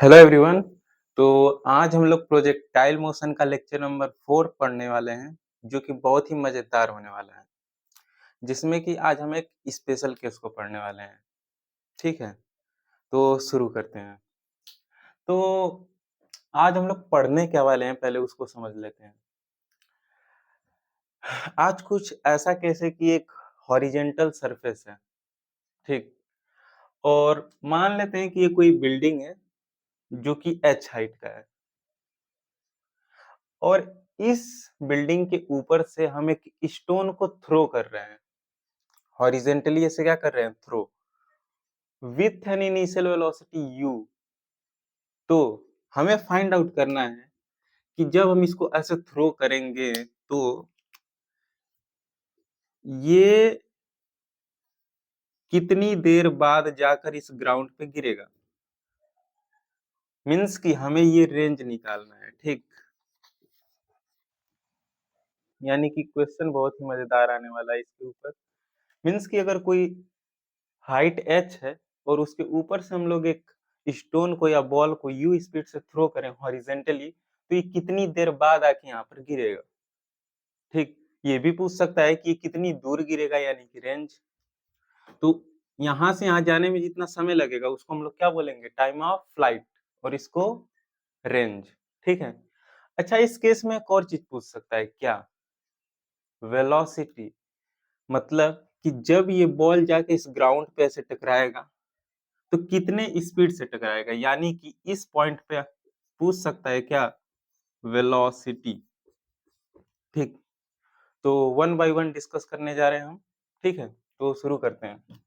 Hello everyone. तो आज हम लोग प्रोजेक्टाइल मोशन का लेक्चर नंबर 4 पढ़ने वाले हैं, जो कि बहुत ही मज़ेदार होने वाला है, जिसमें कि आज हम एक स्पेशल केस को पढ़ने वाले हैं। ठीक है, तो शुरू करते हैं। तो आज हम लोग पढ़ने क्या वाले हैं, पहले उसको समझ लेते हैं। आज कुछ ऐसा केस है कि एक हॉरिजेंटल सरफेस है, ठीक? और मान लेते हैं कि ये कोई बिल्डिंग है, जो कि h हाइट का है। और इस बिल्डिंग के ऊपर से हम एक स्टोन को थ्रो कर रहे हैं। हॉरिजेंटली ऐसे क्या कर रहे हैं? Throw with an initial velocity u। तो हमें फाइंड आउट करना है कि जब हम इसको ऐसे थ्रो करेंगे तो ये कितनी देर बाद जाकर इस ग्राउंड पे गिरेगा। मीन्स कि हमें ये रेंज निकालना है, ठीक? यानी कि क्वेश्चन बहुत ही मजेदार आने वाला है इसके ऊपर। मीन्स कि अगर कोई हाइट h है और उसके ऊपर से हम लोग एक स्टोन को या बॉल को u स्पीड से थ्रो करें हॉरिजेंटली, तो ये कितनी देर बाद आके यहाँ पर गिरेगा। ठीक, ये भी पूछ सकता है कि ये कितनी दूर गिरेगा, यानी कि रेंज। तो यहाँ से यहाँ जाने में जितना समय लगेगा उसको हम लोग क्या बोलेंगे? Time of flight. और इसको रेंज। ठीक है। अच्छा, इस केस में एक और चीज पूछ सकता है, क्या? वेलोसिटी। मतलब कि जब ये बॉल जाके इस ग्राउंड पे ऐसे टकराएगा तो कितने स्पीड से टकराएगा, यानी कि इस पॉइंट पे पूछ सकता है क्या? वेलोसिटी। ठीक, तो वन बाय वन डिस्कस करने जा रहे हैं हम। ठीक है, तो शुरू करते हैं।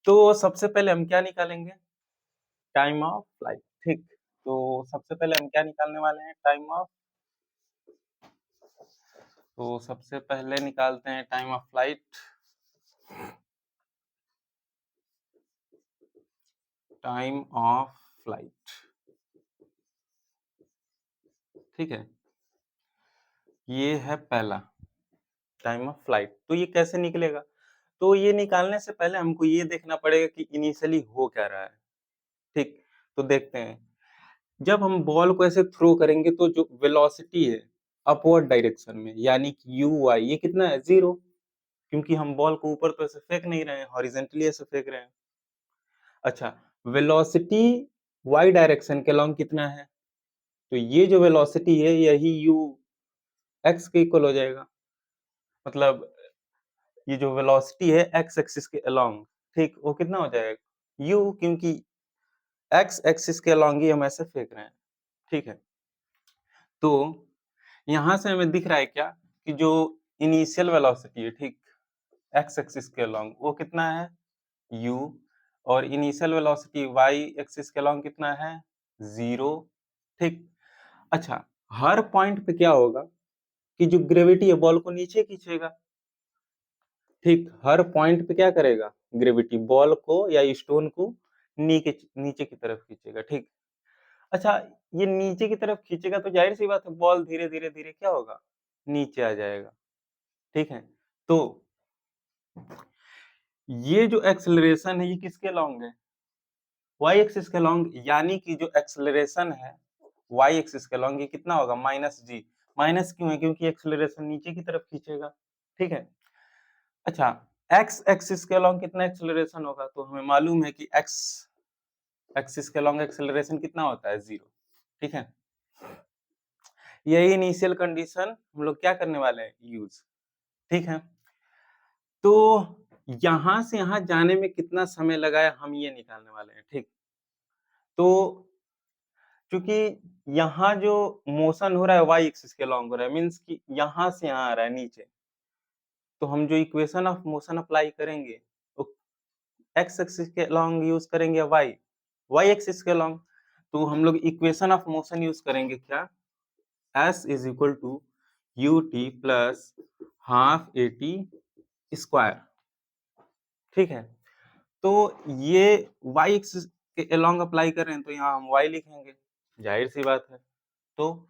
तो सबसे पहले हम क्या निकालेंगे? Time of flight. ठीक, तो सबसे पहले हम क्या निकालने वाले हैं? Time of. तो सबसे पहले निकालते हैं time of flight. Time of flight, ठीक है। ये है पहला टाइम ऑफ फ्लाइट। तो ये कैसे निकलेगा? तो ये निकालने से पहले हमको ये देखना पड़ेगा कि इनिशियली हो क्या रहा है। ठीक, तो देखते हैं। जब हम बॉल को ऐसे थ्रो करेंगे तो जो वेलोसिटी है अपवर्ड डायरेक्शन में, यानी कि यू वाई, ये कितना है? 0। क्योंकि हम बॉल को ऊपर तो ऐसे फेंक नहीं रहे हैं, हॉरिजेंटली ऐसे फेंक रहे हैं। अच्छा, वेलोसिटी वाई डायरेक्शन के लॉन्ग कितना है? तो ये जो वेलोसिटी है यही यू एक्स के इक्वल हो जाएगा। मतलब ये जो वेलोसिटी है एक्स एक्सिस के अलोंग, ठीक, वो कितना हो जाएगा? यू, क्योंकि एक्स एक्सिस के अलोंग ही हम ऐसे फेंक रहे हैं। ठीक है, तो यहाँ से हमें दिख रहा है क्या कि जो इनिशियल वेलोसिटी है, ठीक, एक्स एक्सिस के अलोंग वो कितना है? u। और इनिशियल वेलोसिटी वाई एक्सिस के अलोंग कितना है? 0। ठीक। अच्छा, हर पॉइंट पे क्या होगा कि जो ग्रेविटी है बॉल को नीचे खींचेगा। ठीक, हर पॉइंट पे क्या करेगा? ग्रेविटी बॉल को या स्टोन को नीचे नीचे की तरफ खींचेगा। ठीक। अच्छा, ये नीचे की तरफ खींचेगा तो जाहिर सी बात है बॉल धीरे धीरे धीरे क्या होगा? नीचे आ जाएगा। ठीक है, तो ये जो एक्सेलरेशन है ये किसके लॉन्ग है? वाई एक्सिस के लॉन्ग, यानी कि जो एक्सेलरेशन है वाई एक्सिस के लॉन्ग ये कितना होगा? माइनस जी। माइनस क्यों है? क्योंकि एक्सेलरेशन नीचे की तरफ खींचेगा। ठीक है। अच्छा, एक्स एक्सिस के लॉन्ग कितना एक्सेलरेशन होगा? तो हमें मालूम है कि एक्स एक्सिस के लॉन्ग एक्सेलरेशन कितना होता है? 0। ठीक है, यही इनिशियल कंडीशन हम लोग क्या करने वाले हैं? यूज। ठीक है, तो यहां से यहां जाने में कितना समय लगा है हम ये निकालने वाले हैं। ठीक, तो क्योंकि यहाँ जो मोशन हो रहा है वाई एक्सिस के लॉन्ग हो रहा है, मीन्स कि यहाँ से यहाँ आ रहा है नीचे, तो हम जो इक्वेशन ऑफ मोशन अप्लाई करेंगे वो एक्स एक्सिस के लॉन्ग यूज करेंगे, वाई वाई एक्सिस के लॉन्ग। तो हम लोग इक्वेशन ऑफ मोशन यूज करेंगे क्या? S is equal to u t plus half a t square. ठीक है, तो ये वाई एक्सिस के अलोंग अप्लाई कर रहे हैं तो यहाँ हम वाई लिखेंगे, जाहिर सी बात है। तो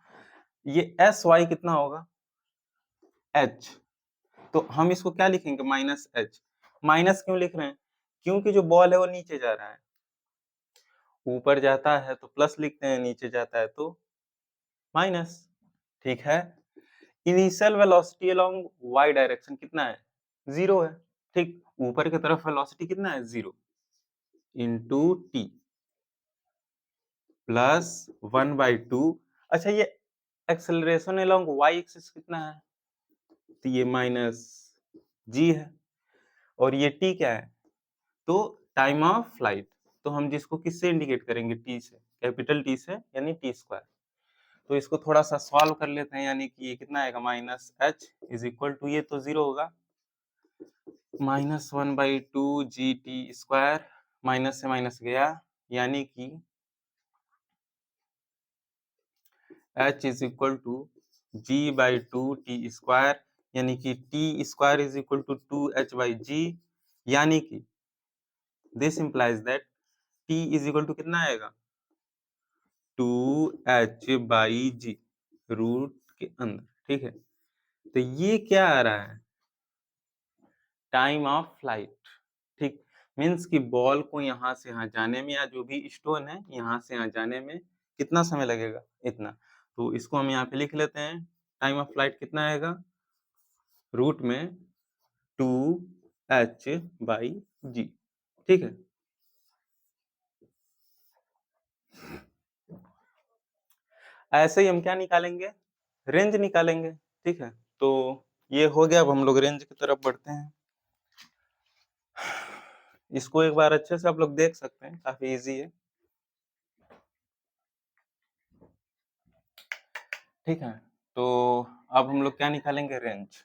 ये एस वाई कितना होगा? एच। तो हम इसको क्या लिखेंगे? Minus H. माइनस क्यों लिख रहे हैं? क्योंकि जो बॉल है वो नीचे जा रहा है। ऊपर जाता है तो प्लस लिखते हैं, नीचे जाता है तो माइनस, ठीक है। Initial velocity along y direction कितना है? 0 है, ठीक। ऊपर की तरफ वेलोसिटी कितना है? 0 इंटू टी प्लस 1/2। अच्छा, ये एक्सेलरेशन अलोंग वाई एक्सिस कितना है? तो ये माइनस जी है, और ये टी क्या है? तो टाइम ऑफ फ्लाइट। तो हम जिसको किससे इंडिकेट करेंगे? टी से, कैपिटल टी से, यानी टी स्क्वायर। तो इसको थोड़ा सा सॉल्व कर लेते हैं, यानी कि ये कितना आएगा? Minus h is equal to, ये तो 0 होगा, -1/2 जी टी स्क्वायर, माइनस से माइनस गया, यानी कि h is equal to g/2 t square, यानी कि t square is equal to 2h/g, यानी कि this implies that t is equal to कितना आएगा? 2h/g रूट के अंदर, ठीक है। तो ये क्या आ रहा है? टाइम ऑफ फ्लाइट, ठीक। मीन्स कि बॉल को यहाँ से यहाँ जाने में, या जो भी स्टोन है यहाँ से यहाँ जाने में कितना समय लगेगा? इतना। तो इसको हम यहाँ पे लिख लेते हैं, टाइम ऑफ फ्लाइट कितना आएगा? रूट में 2h/g, ठीक है। ऐसे ही हम क्या निकालेंगे? रेंज निकालेंगे, ठीक है। तो ये हो गया, अब हम लोग रेंज की तरफ बढ़ते हैं। इसको एक बार अच्छे से आप लोग देख सकते हैं, काफी इजी है, ठीक है। तो अब हम लोग क्या निकालेंगे? रेंज।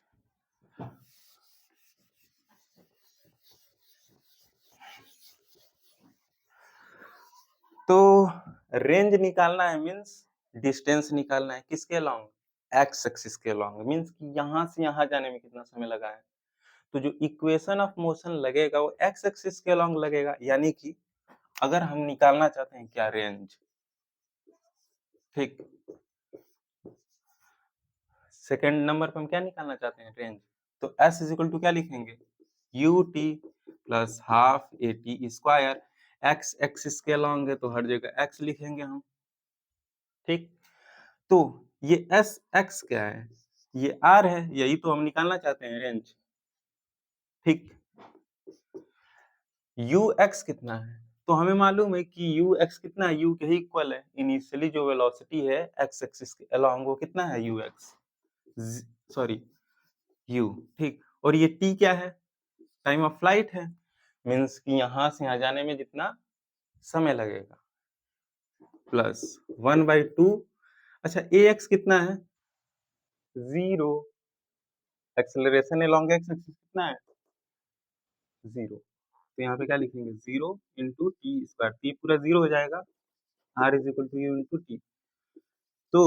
तो रेंज निकालना है, मीन्स डिस्टेंस निकालना है, किसके अलोंग? एक्स एक्सिस के अलोंग, मीन्स कि यहाँ से यहाँ जाने में कितना समय लगा है। तो जो इक्वेशन ऑफ मोशन लगेगा वो एक्स एक्सिस के अलोंग लगेगा, यानी कि अगर हम निकालना चाहते हैं क्या? रेंज, ठीक। सेकेंड नंबर पे हम क्या निकालना चाहते हैं? रेंज। तो s इज इक्वल टू क्या लिखेंगे? You t plus half a t square. X axis के अलोंग है तो हर जगह x लिखेंगे हम, ठीक। तो ये एस एक्स क्या है? ये आर है, यही तो हम निकालना चाहते हैं, रेंज, ठीक। यू एक्स कितना है? तो हमें मालूम है कि यू एक्स कितना है? यू के ही इक्वल है। इनिशियली जो वेलोसिटी है एक्स एक्सिस के अलोंग वो कितना है? यू एक्स, सॉरी यू, ठीक। और ये टी क्या है? टाइम ऑफ फ्लाइट है, मीन्स कि यहाँ से यहाँ जाने में जितना समय लगेगा, प्लस 1/2। अच्छा, ए एक्स कितना है? 0। एक्सेलरेशन अलोंग एक्स एक्सिस कितना है? 0। तो यहाँ पे क्या लिखेंगे? 0 इंटू टी स्क्वायर, टी पूरा 0 हो जाएगा, r is equal to u into t. तो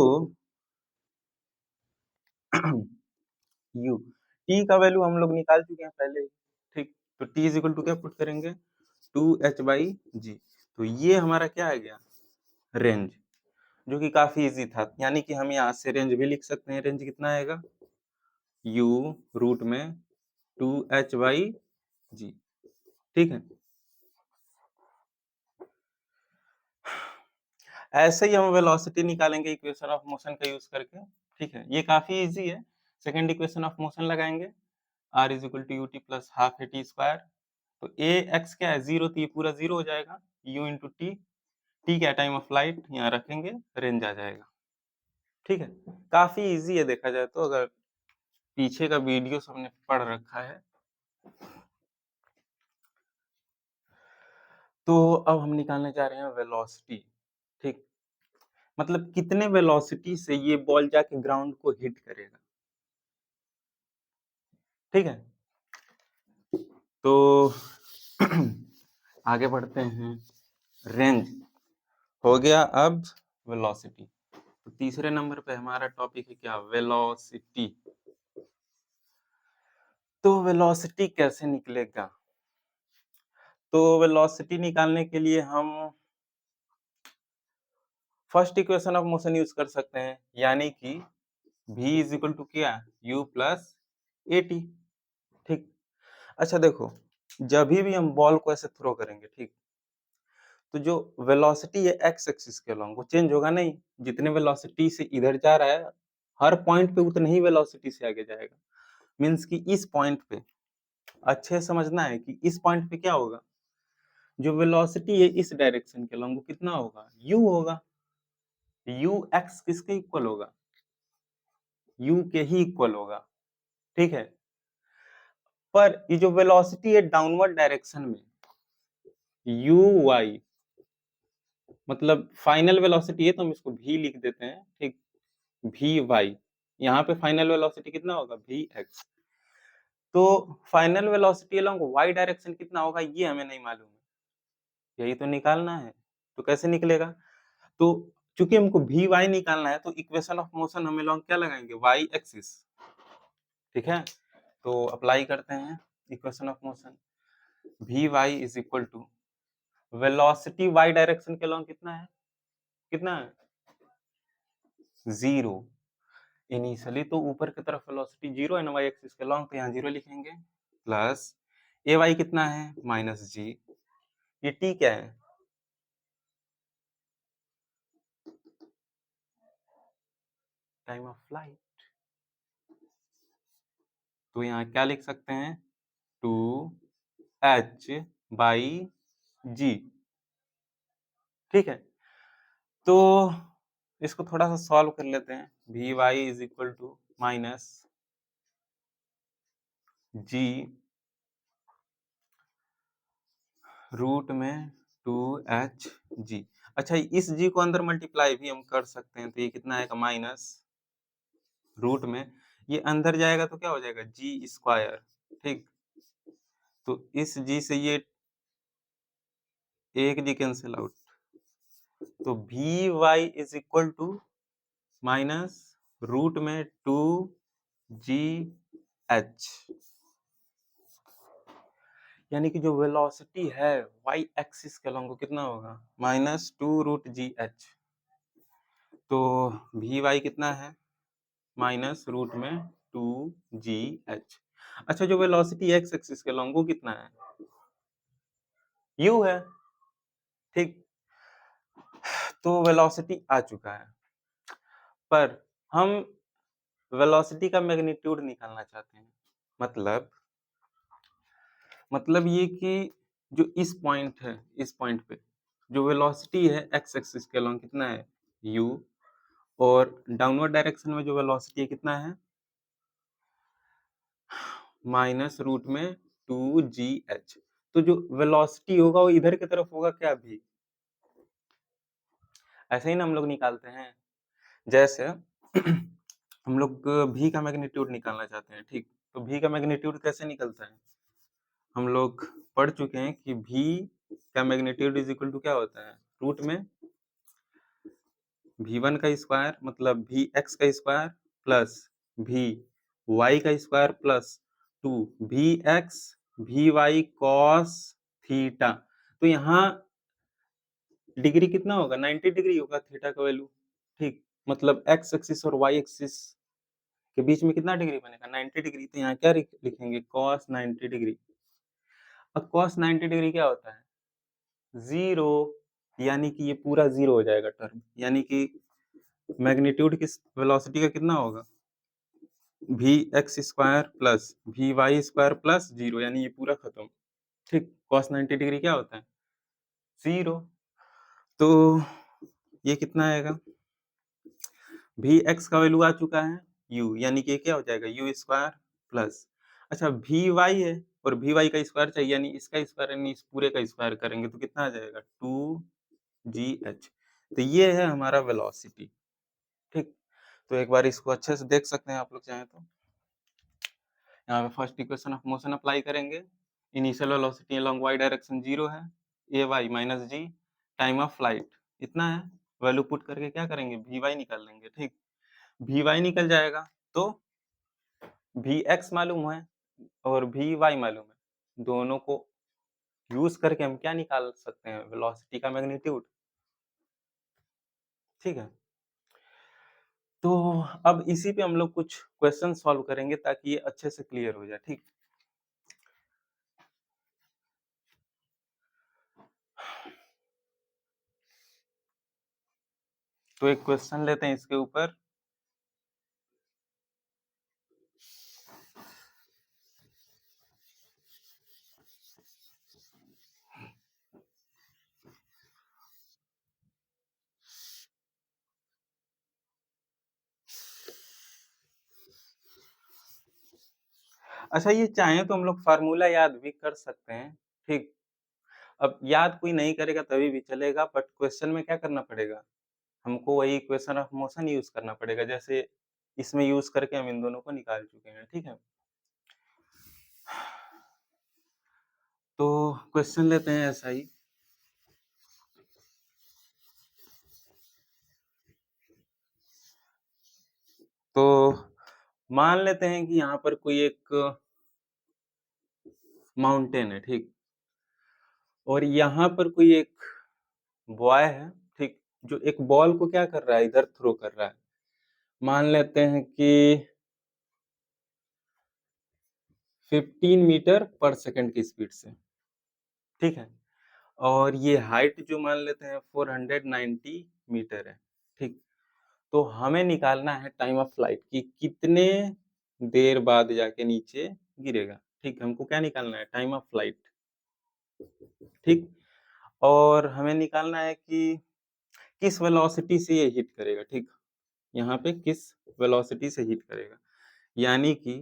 यू, टी का वैल्यू हम लोग निकाल चुके हैं पहले ही, ठीक। तो टी इज इक्वल टू क्या पुट करेंगे? 2h/g। तो ये हमारा क्या आ गया? रेंज, जो कि काफी इजी था, यानी कि हम यहाँ से रेंज भी लिख सकते हैं। रेंज कितना आएगा? u रूट में 2h/g, ठीक है। ऐसे ही हम वेलोसिटी निकालेंगे इक्वेशन ऑफ मोशन का यूज करके, ठीक है। ये काफी इजी है। सेकंड इक्वेशन ऑफ मोशन लगाएंगे, r is equal to u t plus half a t square. तो ए एक्स क्या है? 0, तो ये पूरा 0 हो जाएगा, u इंटू टी, टी क्या? टाइम ऑफ फ्लाइट, यहाँ रखेंगे, रेंज आ जाएगा, ठीक है। काफी इजी है देखा जाए तो, अगर पीछे का वीडियो सबने पढ़ रखा है। तो अब हम निकालने जा रहे हैं वेलोसिटी, ठीक। मतलब कितने वेलोसिटी से ये बॉल जाके ग्राउंड को हिट करेगा, ठीक है। तो आगे बढ़ते हैं। रेंज हो गया, अब वेलोसिटी। तो तीसरे नंबर पे हमारा टॉपिक है क्या? वेलोसिटी। तो वेलोसिटी कैसे निकलेगा? तो वेलोसिटी निकालने के लिए हम first equation of motion use कर सकते हैं, यानी कि v इज इक्वल टू क्या? u प्लस ए टी, ठीक। अच्छा देखो, जब भी हम बॉल को ऐसे थ्रो करेंगे, ठीक, तो जो वेलोसिटी है एक्स एक्सिस के अलोंग वो चेंज होगा नहीं। जितने वेलोसिटी से इधर जा रहा है, हर पॉइंट पे उतने ही वेलोसिटी से आगे जाएगा। मीन्स कि इस पॉइंट पे अच्छे से समझना है कि इस पॉइंट पे क्या होगा, जो वेलोसिटी है इस डायरेक्शन के अलोंग वो कितना होगा, u होगा। u x किसके इक्वल होगा, u के ही इक्वल होगा, ठीक है। पर ये जो वेलोसिटी है डाउनवर्ड डायरेक्शन में, u y मतलब फाइनल वेलोसिटी है तो हम इसको v लिख देते हैं, ठीक। वी वाई, यहाँ पे फाइनल वेलोसिटी कितना होगा, वी एक्स। तो final velocity along y direction कितना होगा ये हमें नहीं मालूम है, यही तो निकालना है। तो कैसे निकलेगा, तो चूंकि हमको वी वाई निकालना है तो इक्वेशन ऑफ मोशन हम अलोंग क्या लगाएंगे, वाई एक्सिस, ठीक है। तो अप्लाई करते हैं equation of motion, v y is equal to velocity y direction के अलोंग कितना है, कितना है, 0। इनिशियली तो ऊपर की तरफ वेलोसिटी 0 है ना वाई एक्सिस के लॉन्ग, तो यहाँ 0 लिखेंगे, प्लस ए वाई कितना है, माइनस जी। ये टी क्या है, टाइम ऑफ फ्लाइट। तो यहाँ क्या लिख सकते हैं, 2h बाई जी, ठीक है। तो इसको थोड़ा सा सॉल्व कर लेते हैं, v y is equal to minus g root में 2h जी। अच्छा, इस जी को अंदर मल्टीप्लाई भी हम कर सकते हैं, तो ये कितना आएगा, माइनस रूट में, ये अंदर जाएगा तो क्या हो जाएगा, जी स्क्वायर, ठीक। तो इस जी से ये एक जी कैंसिल आउट, तो v y is equal to minus root में 2 जी एच, यानी कि जो वेलोसिटी है वाई एक्सिस के अलॉन्ग कितना होगा, -2√gh। तो वी वाई कितना है, माइनस रूट में 2gh। अच्छा, जो वेलोसिटी एक्स एक्सिस के अलॉन्ग वो कितना है, u है, ठीक। तो वेलोसिटी आ चुका है, पर हम वेलोसिटी का मैग्नीट्यूड निकालना चाहते हैं। मतलब ये कि जो इस पॉइंट है, इस पॉइंट पे जो वेलोसिटी है एक्स एक्सिस के अलॉन्ग कितना है, u, और डाउनवर्ड डायरेक्शन में जो वेलोसिटी है कितना है, माइनस रूट में 2gh। तो जो वेलोसिटी होगा वो इधर की तरफ होगा क्या, भी ऐसे ही ना हम लोग निकालते हैं। जैसे हम लोग v का मैग्नीट्यूड निकालना चाहते हैं, ठीक। तो v का मैग्नीट्यूड कैसे निकलता है, हम लोग पढ़ चुके हैं कि v का मैग्नीट्यूड इज इक्वल टू क्या होता है, रूट में v1 का स्क्वायर मतलब vx का स्क्वायर प्लस vy का square plus 2vx vy cos theta. तो यहाँ डिग्री कितना होगा, 90 डिग्री होगा थीटा का वैल्यू, ठीक। मतलब एक्स एक्सिस और वाई एक्सिस के बीच में कितना डिग्री बनेगा, 90 डिग्री। तो यहाँ क्या लिखेंगे, cos 90 डिग्री। अब cos 90 डिग्री क्या होता है, 0, यानी कि ये पूरा 0 हो जाएगा टर्म, यानी कि मैग्नीट्यूड किस वेलोसिटी का कितना होगा, v x square plus v y square plus 0, यानी ये पूरा खत्म, ठीक। cos 90 डिग्री क्या होता है, 0। तो ये कितना आएगा, वी एक्स का वैल्यू आ चुका है u, यानी कि क्या हो जाएगा, u स्क्वायर प्लस, अच्छा वी वाई है और वी वाई का स्क्वायर चाहिए, यानी इसका स्क्वायर यानी इस पूरे का स्क्वायर करेंगे तो कितना आ जाएगा, 2gh। तो ये है हमारा वेलोसिटी, ठीक। तो एक बार इसको अच्छे से देख सकते हैं आप लोग चाहें तो। यहाँ पे first equation of motion apply करेंगे, initial velocity along y direction 0 है, a y minus g, time of flight इतना है, वैल्यू पुट करके क्या करेंगे, वी वाई निकाल लेंगे, ठीक। वी वाई निकल जाएगा तो वी एक्स मालूम है और वी वाई मालूम है, दोनों को यूज करके हम क्या निकाल सकते हैं, वेलोसिटी का मैग्नीट्यूड, ठीक है। तो अब इसी पे हम लोग कुछ क्वेश्चन सॉल्व करेंगे ताकि ये अच्छे से क्लियर हो जाए, ठीक। तो एक क्वेश्चन लेते हैं इसके ऊपर। अच्छा, ये चाहें तो हम लोग फ़ॉर्मूला याद भी कर सकते हैं, ठीक? अब याद कोई नहीं करेगा तभी भी चलेगा, बट क्वेश्चन में क्या करना पड़ेगा? हमको वही इक्वेशन ऑफ मोशन यूज़ करना पड़ेगा, जैसे इसमें यूज़ करके हम इन दोनों को निकाल चुके हैं, ठीक है? तो क्वेश्चन लेते हैं ऐसा ही। तो मान लेते हैं कि यहाँ पर कोई एक माउंटेन है, ठीक? और यहाँ पर कोई एक बॉय है, ठीक? जो एक बॉल को क्या कर रहा है, इधर थ्रो कर रहा है। मान लेते हैं कि 15 मीटर पर सेकंड की स्पीड से, ठीक है? और ये हाइट जो मान लेते हैं 490 मीटर है, ठीक? तो हमें निकालना है टाइम ऑफ फ्लाइट कि कितने देर बाद जाके नीचे गिरेगा, ठीक? हमको क्या निकालना है? टाइम ऑफ फ्लाइट, ठीक? और हमें निकालना है कि किस वेलोसिटी से ये हिट करेगा, ठीक? यहाँ पे किस वेलोसिटी से हिट करेगा, यानी कि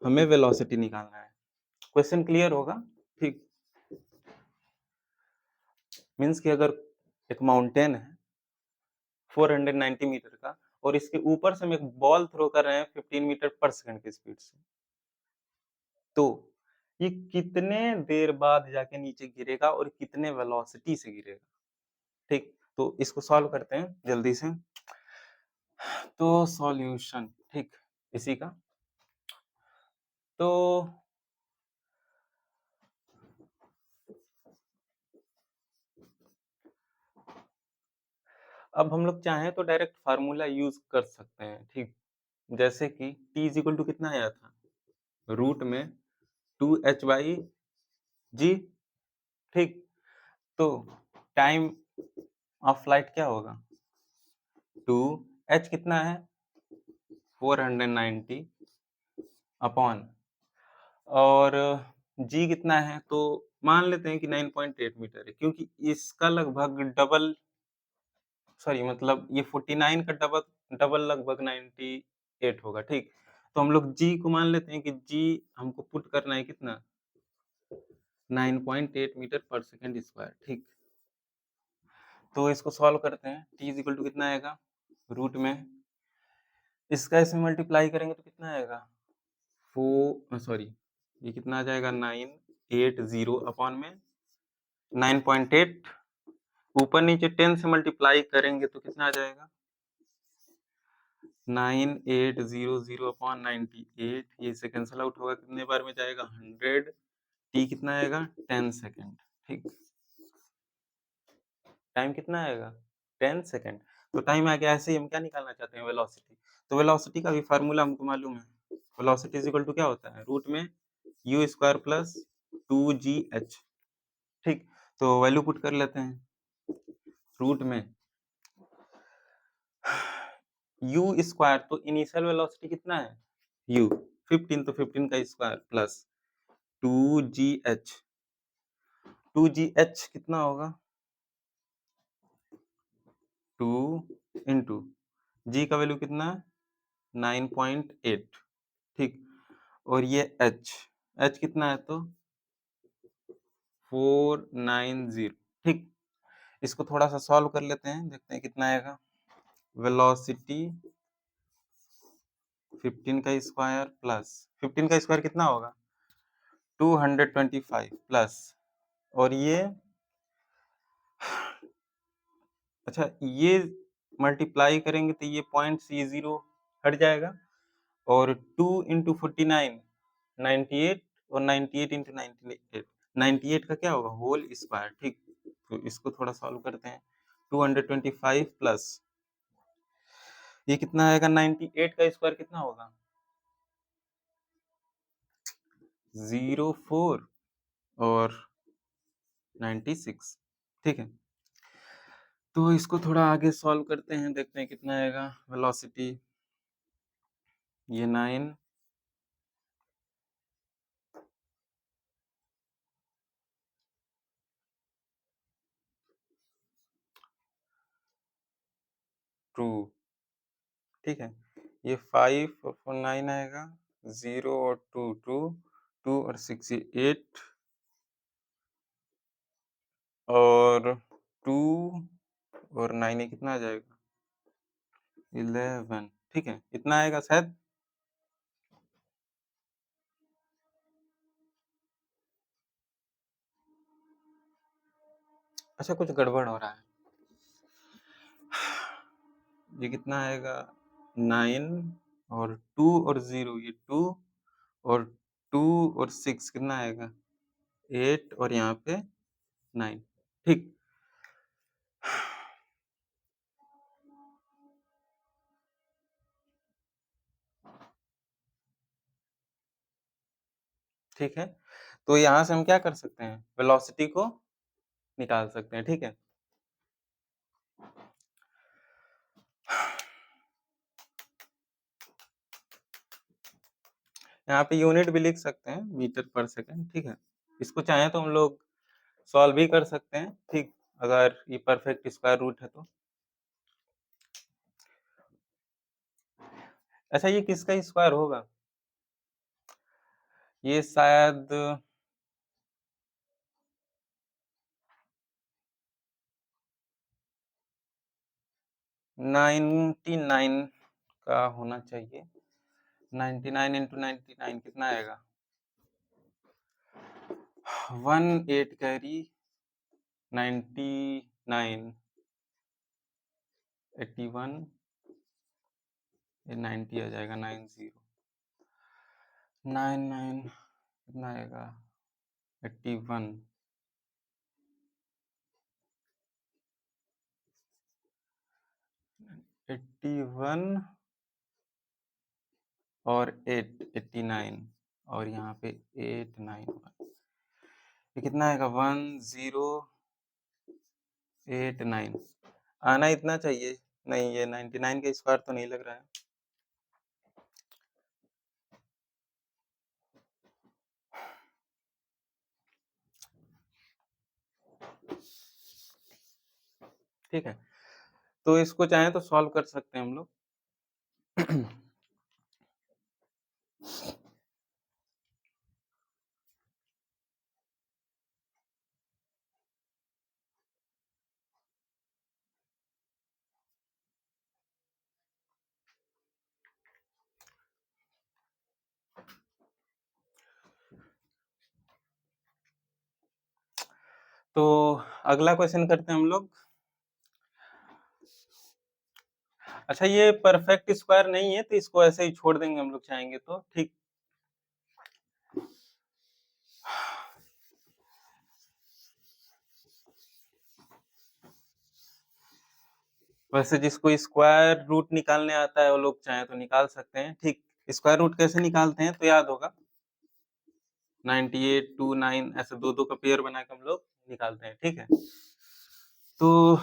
हमें वेलोसिटी निकालना है। क्वेश्चन क्लियर होगा, ठीक? मीन्स कि अगर एक माउंटेन है 490 मीटर का और इसके ऊपर से हम एक बॉल थ्रो कर रहे हैं 15 मीटर पर सेकंड की स्पीड से, तो ये कितने देर बाद जाके नीचे गिरेगा और कितने वेलोसिटी से गिरेगा, ठीक? तो इसको सॉल्व करते हैं जल्दी से। तो सॉल्यूशन, ठीक, इसी का। तो अब हम लोग चाहें तो डायरेक्ट फार्मूला यूज कर सकते हैं, ठीक? जैसे कि t इज इक्वल टू कितना आया था, रूट में 2h/g, ठीक? तो टाइम ऑफ फ्लाइट क्या होगा, 2h कितना है, 490 अपॉन, और g कितना है, तो मान लेते हैं कि 9.8 मीटर है, क्योंकि इसका लगभग डबल, सॉरी मतलब ये 49 का डबल डबल लगभग 98 होगा, ठीक? तो हम लोग g को मान लेते हैं कि g हमको पुट करना है कितना, 9.8 मीटर पर सेकंड स्क्वायर, ठीक? तो इसको सॉल्व करते हैं। t इज इक्वल टू कितना आएगा, रूट में इसका इसमें मल्टीप्लाई करेंगे तो कितना आएगा, सॉरी ये कितना आ जाएगा, 980 अपॉन में 9.8, ऊपर नीचे 10 से मल्टीप्लाई करेंगे तो कितना आ जाएगा, 9800 अपॉन 98, ये से कैंसल आउट होगा, कितने बार में जाएगा, 100, टी कितना आएगा, 10 सेकेंड, ठीक? टाइम कितना आएगा, 10 सेकेंड। तो टाइम आ गया, ऐसे ही हम क्या निकालना चाहते हैं, वेलोसिटी। तो वेलोसिटी का भी फार्मूला हमको मालूम है, वेलोसिटी इज इक्वल टू क्या होता है, रूट में यू स्क्वायर प्लस 2gh, ठीक? तो वैल्यू पुट कर लेते हैं, रूट में यू स्क्वायर, तो इनिशियल वेलोसिटी कितना है, यू 15, तो 15 का स्क्वायर प्लस 2gh, 2gh कितना होगा, 2 इंटू जी का वैल्यू कितना है, 9.8, ठीक? और ये h कितना है, तो 490, ठीक? इसको थोड़ा सा सॉल्व कर लेते हैं, देखते हैं कितना आएगा। वेलोसिटी 15 का स्क्वायर प्लस 15 का स्क्वायर कितना होगा, 225 प्लस, और ये अच्छा ये मल्टीप्लाई करेंगे तो ये पॉइंट सी जीरो हट जाएगा, और 2 इंटू 49 98, और 98 इंटू 98 98 का क्या होगा, होल स्क्वायर, ठीक? तो इसको थोड़ा सॉल्व करते हैं, 225 प्लस ये कितना आएगा, 98 का स्क्वायर कितना होगा, 04 और 96, ठीक है? तो इसको थोड़ा आगे सॉल्व करते हैं, देखते हैं कितना आएगा वेलोसिटी। ये 9 2, ठीक है। ये 5 और 4 9 आएगा, 0 और 2 2, 2 और 6 ये 8 और 2 और 9 ये कितना आ जाएगा? 11, ठीक है, इतना आएगा शायद। अच्छा, कुछ गड़बड़ हो रहा है। ये कितना आएगा? 9 और 2 और 0 ये 2 और 2 और 6 कितना आएगा? 8 और यहाँ पे 9, ठीक। ठीक है, तो यहाँ से हम क्या कर सकते हैं? वेलोसिटी को निकाल सकते हैं, ठीक है। यहाँ पे यूनिट भी लिख सकते हैं, मीटर पर सेकंड, ठीक है। इसको चाहें तो हम लोग सॉल्व भी कर सकते हैं, ठीक, अगर ये परफेक्ट स्क्वायर रूट है तो। अच्छा, ये किसका स्क्वायर होगा? ये शायद 99 का होना चाहिए। 99 इंटू 99 कितना आएगा? 18 कैरी 99 81, ये 90 आ जाएगा, 90 99 कितना आएगा? 81 81 और 8 89 और यहाँ पे 891, ये कितना आएगा? 1089 आना इतना चाहिए। नहीं, ये 99 का स्क्वायर तो नहीं लग रहा है। ठीक है, तो इसको चाहें तो सॉल्व कर सकते हैं हम लोग। तो अगला क्वेश्चन करते हैं हम लोग। अच्छा, ये परफेक्ट स्क्वायर नहीं है तो इसको ऐसे ही छोड़ देंगे हम लोग चाहेंगे तो, ठीक। वैसे जिसको स्क्वायर रूट निकालने आता है वो लोग चाहे तो निकाल सकते हैं, ठीक। स्क्वायर रूट कैसे निकालते हैं तो याद होगा, 98 2 9 ऐसे दो दो का पेयर बना के हम लोग निकालते हैं, ठीक है। तो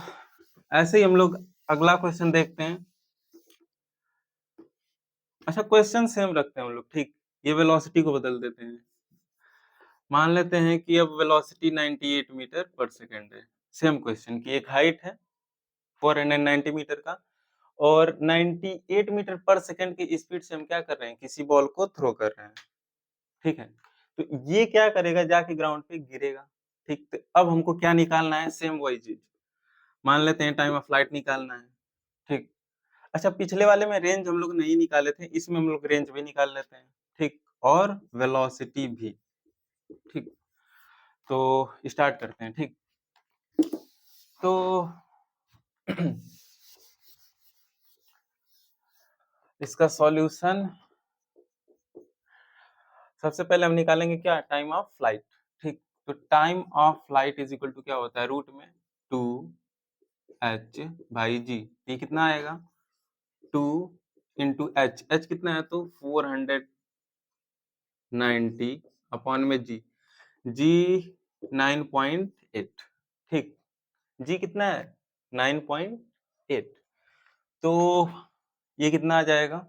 ऐसे ही हम लोग अगला क्वेश्चन देखते हैं। अच्छा, क्वेश्चन सेम रखते हैं हम लोग, ठीक। ये वेलोसिटी को बदल देते हैं। मान लेते हैं कि अब वेलोसिटी 98 मीटर पर सेकंड है। सेम क्वेश्चन की एक हाइट है 490 मीटर का और 98 मीटर पर सेकंड की स्पीड से हम क्या कर रहे हैं? किसी बॉल को थ्रो कर रहे हैं, ठीक है। तो ये क्या करेगा? जाके ग्राउंड पे गिरेगा, ठीक। तो अब हमको क्या निकालना है? सेम वही चीज। मान लेते हैं टाइम ऑफ फ्लाइट निकालना है, ठीक। अच्छा, पिछले वाले में रेंज हम लोग नहीं निकाले थे, इसमें हम लोग रेंज भी निकाल लेते हैं, ठीक, और वेलोसिटी भी, ठीक। तो स्टार्ट करते हैं, ठीक। तो इसका सॉल्यूशन सबसे पहले हम निकालेंगे क्या? टाइम ऑफ फ्लाइट, ठीक। तो time of flight is equal to क्या होता है? रूट में 2h/g। ये कितना आएगा? 2 इंटू एच, एच कितना है? तो 490 अपॉन में जी, जी 9.8, ठीक। जी कितना है? 9.8। तो ये कितना आ जाएगा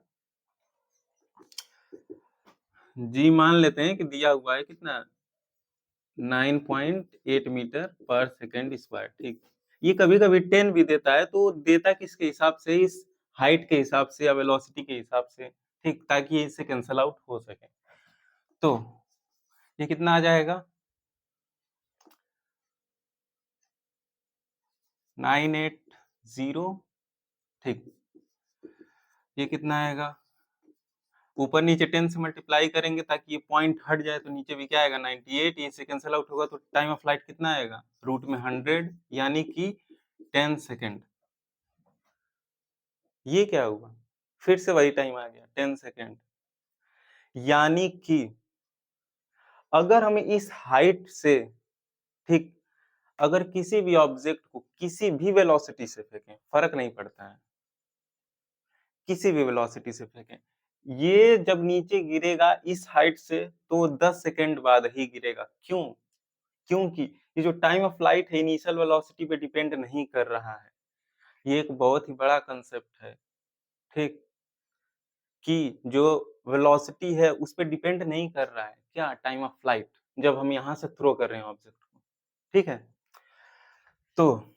जी, मान लेते हैं कि दिया हुआ है कितना 9.8 मीटर पर सेकेंड स्क्वायर। ठीक, ये कभी कभी 10 भी देता है, तो देता किसके हिसाब से, इस हाइट के हिसाब से या वेलोसिटी के हिसाब से, ठीक, ताकि ये इससे कैंसल आउट हो सके। तो ये कितना आ जाएगा 980। ठीक, ये कितना आएगा, ऊपर नीचे 10 से मल्टीप्लाई करेंगे ताकि ये पॉइंट हट जाए, तो नीचे भी क्या आएगा 98, ये से कैंसिल आउट होगा, तो टाइम ऑफ फ्लाइट कितना आएगा रूट में 100, यानी कि 10 सेकेंड। ये क्या हुआ, फिर से वही टाइम आ गया 10 सेकेंड। यानी कि अगर हम इस हाइट से, ठीक, अगर किसी भी ऑब्जेक्ट को किसी भी वेलोसिटी से फेंकें, फर्क नहीं पड़ता है, किसी भी वेलोसिटी से फेंकें, ये जब नीचे गिरेगा इस हाइट से तो 10 सेकंड बाद ही गिरेगा। क्यों? क्योंकि ये जो टाइम ऑफ फ्लाइट है इनिशियल वेलोसिटी पे डिपेंड नहीं कर रहा है। ये एक बहुत ही बड़ा कांसेप्ट है, ठीक, कि जो वेलोसिटी है उस पे डिपेंड नहीं कर रहा है क्या टाइम ऑफ फ्लाइट, जब हम यहाँ से थ्रो कर रहे हैं ऑब्जेक्ट को, ठीक है। तो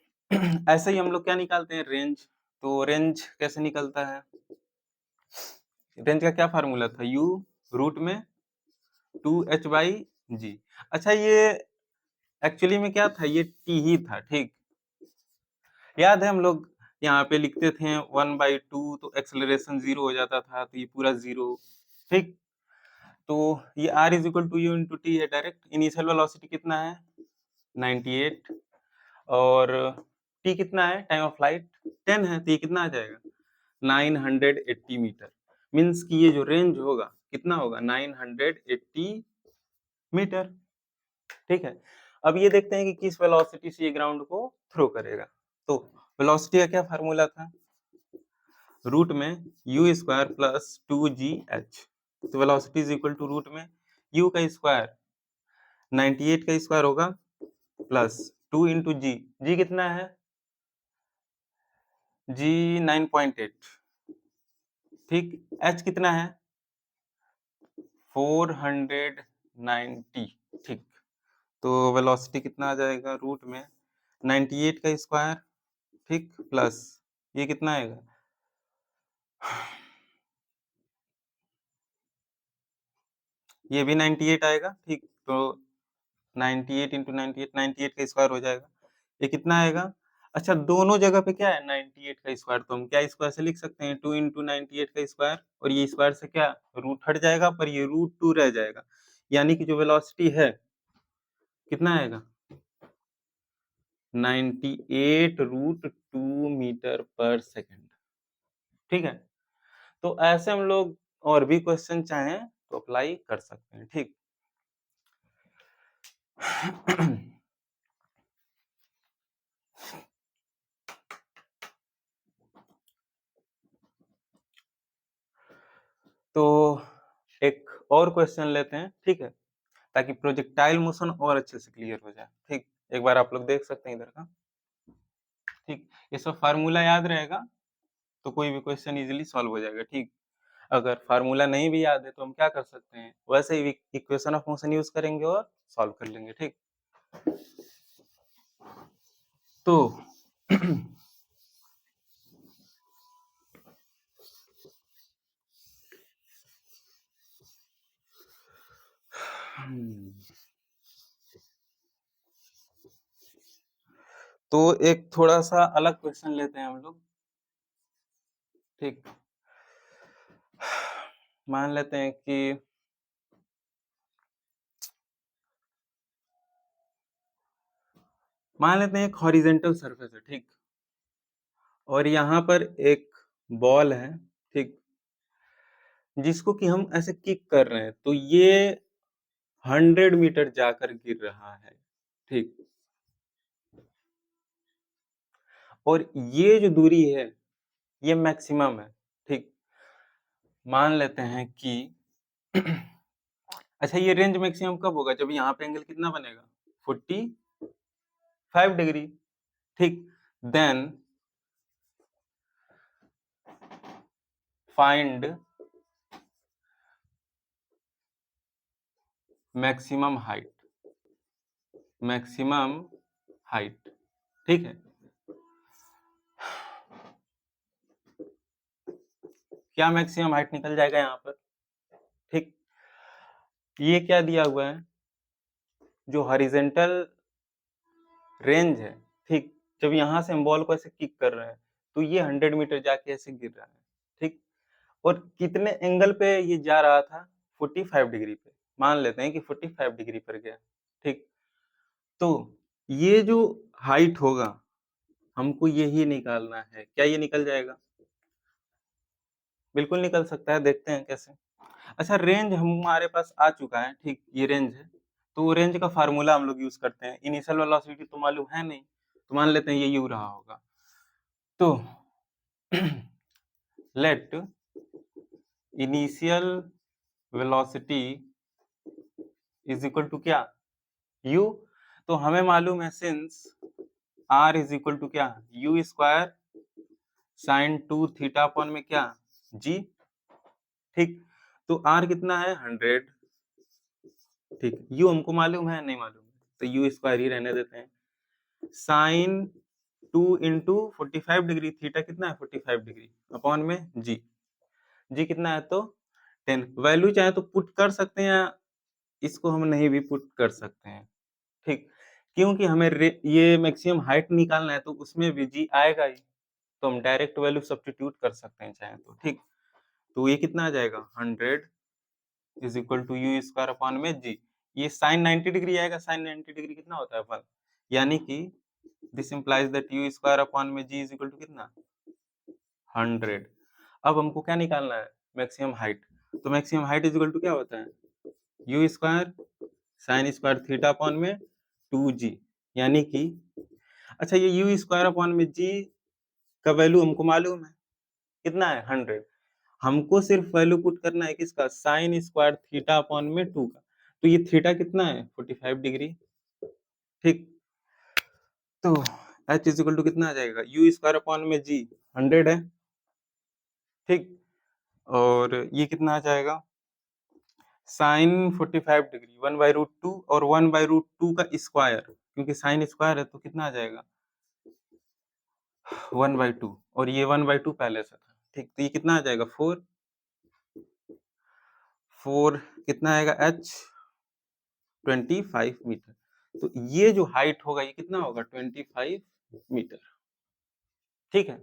ऐसे ही हम लोग क्या निकालते हैं, रेंज। तो रेंज कैसे निकलता है, रेंज का क्या फार्मूला था, u रूट में 2h/g। अच्छा, ये एक्चुअली में क्या था, ये t ही था, ठीक, याद है हम लोग यहाँ पे लिखते थे 1/2, तो एक्सेलरेशन 0 हो जाता था, तो ये पूरा 0, ठीक। तो ये r is equal to u into t है, डायरेक्ट इनिशियल वेलोसिटी कितना है 98, और t कितना है टाइम ऑफ फ्लाइट 10 है, तो ये कितना आ जाएगा 980 मीटर। मीन्स कि ये जो रेंज होगा कितना होगा 980 मीटर, ठीक है। अब ये देखते हैं कि किस वेलोसिटी से ये ग्राउंड को थ्रो करेगा। तो वेलोसिटी का क्या फार्मूला था, रूट में u स्क्वायर प्लस 2gh। तो velocity is equal to root में u का स्क्वायर 98 का स्क्वायर होगा प्लस 2 इंटू जी, जी कितना है जी 9.8, ठीक, h कितना है 490, ठीक। तो वेलोसिटी कितना आ जाएगा रूट में 98 का स्क्वायर, ठीक, प्लस ये कितना आएगा ये भी 98 आएगा, ठीक। तो 98 इंटू 98, 98 का स्क्वायर हो जाएगा, ये कितना आएगा। अच्छा, दोनों जगह पे क्या है 98 का स्क्वायर, तो हम क्या स्क्वायर से लिख सकते हैं 2 इंटू 98 का स्क्वायर, और ये स्क्वायर से क्या रूट हट जाएगा, पर ये √2 रह जाएगा, यानी कि जो वेलोसिटी है कितना आएगा 98√2 मीटर पर सेकेंड, ठीक है। तो ऐसे हम लोग और भी क्वेश्चन चाहें तो अप्लाई कर सकते हैं, ठीक। तो एक और क्वेश्चन लेते हैं, ठीक है, ताकि प्रोजेक्टाइल मोशन और अच्छे से क्लियर हो जाए, ठीक। एक बार आप लोग देख सकते हैं इधर का, ठीक, ये सब फार्मूला याद रहेगा तो कोई भी क्वेश्चन इजीली सॉल्व हो जाएगा, ठीक। अगर फार्मूला नहीं भी याद है तो हम क्या कर सकते हैं, वैसे ही इक्वेशन ऑफ मोशन यूज करेंगे और सॉल्व कर लेंगे, ठीक। तो तो एक थोड़ा सा अलग क्वेश्चन लेते हैं हम लोग, ठीक। मान लेते हैं कि एक हॉरिजेंटल सरफेस है, ठीक, और यहाँ पर एक बॉल है, ठीक, जिसको कि हम ऐसे किक कर रहे हैं, तो ये 100 मीटर जाकर गिर रहा है, ठीक। और ये जो दूरी है ये मैक्सिमम है, ठीक। मान लेते हैं कि अच्छा, ये रेंज मैक्सिमम कब होगा, जब यहाँ पे एंगल कितना बनेगा 45 डिग्री, ठीक। Then find maximum height, maximum height, ठीक है। क्या मैक्सिमम हाइट निकल जाएगा यहाँ पर, ठीक। ये क्या दिया हुआ है, जो हॉरिजॉन्टल रेंज है, ठीक। जब यहाँ से हम बॉल को ऐसे किक कर रहे हैं तो ये 100 मीटर जाके ऐसे गिर रहा है, ठीक। और कितने एंगल पे ये जा रहा था, 45 डिग्री पे, मान लेते हैं कि 45 डिग्री पर गया, ठीक। तो ये जो हाइट होगा हमको यही निकालना है। क्या ये निकल जाएगा? बिल्कुल निकल सकता है, देखते हैं कैसे। अच्छा, रेंज हमारे पास आ चुका है, ठीक, ये रेंज है। तो रेंज का फार्मूला हम लोग यूज करते हैं। इनिशियल वेलोसिटी तो मालूम है नहीं, तो मान लेते हैं ये यू रहा होगा। तो let initial velocity is equal to क्या, u। तो हमें मालूम है since r is equal to क्या, u square sine 2 theta upon में क्या, g, ठीक। तो r कितना है, 100, ठीक। u हमको मालूम है, नहीं मालूम, तो u स्क्वायर ही रहने देते हैं। साइन 2 इंटू 45 डिग्री, थीटा कितना है 45 डिग्री, अपॉन में g, g कितना है तो 10। वैल्यू चाहे तो पुट कर सकते हैं, या इसको हम नहीं भी पुट कर सकते हैं, ठीक। क्योंकि हमें ये मैक्सिमम हाइट निकालना है, तो उसमें भी g आएगा ही, तो हम डायरेक्ट वैल्यू सब्स्टिट्यूट कर सकते हैं चाहे तो, ठीक। तो ये कितना आ जाएगा, 100 is equal to u square upon में g। ये साइन 90 डिग्री आएगा, साइन 90 डिग्री कितना होता है 1, यानी कि this implies that u square upon में g इज इक्वल टू कितना, 100। अब हमको क्या निकालना है, मैक्सिमम हाइट। तो maximum height is equal to क्या होता है, u square sine square theta upon में 2g, यानी कि अच्छा, ये यू स्क्वायर अपॉन में g का वैल्यू हमको मालूम है कितना है, 100। हमको सिर्फ वैल्यू पुट करना है किसका, साइन स्क्वायर थीटा अपॉन में 2 का। तो ये थीटा कितना है 45 डिग्री, ठीक। तो h इज इक्वल टू कितना आ जाएगा, यू स्क्वायर अपॉन में g 100 है, ठीक। और ये कितना आ जाएगा, साइन 45 डिग्री 1/√2 और 1/√2 का स्क्वायर, क्योंकि साइन स्क्वायर है तो कितना आ जाएगा 1/2, और ये 1/2 पहले से था, ठीक। तो ये कितना आ जाएगा 4, 4 कितना आएगा h 25 मीटर। तो ये जो हाइट होगा ये कितना होगा 25 मीटर, ठीक है।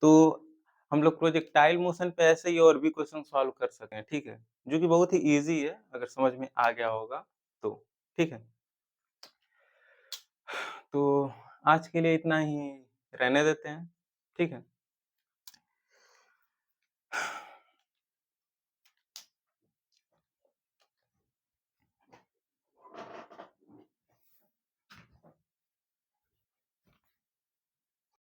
तो हम लोग प्रोजेक्टाइल मोशन पे ऐसे ही और भी क्वेश्चन सॉल्व कर सकते हैं, ठीक है, जो कि बहुत ही इजी है अगर समझ में आ गया होगा तो, ठीक है। तो आज के लिए इतना ही रहने देते हैं, ठीक है।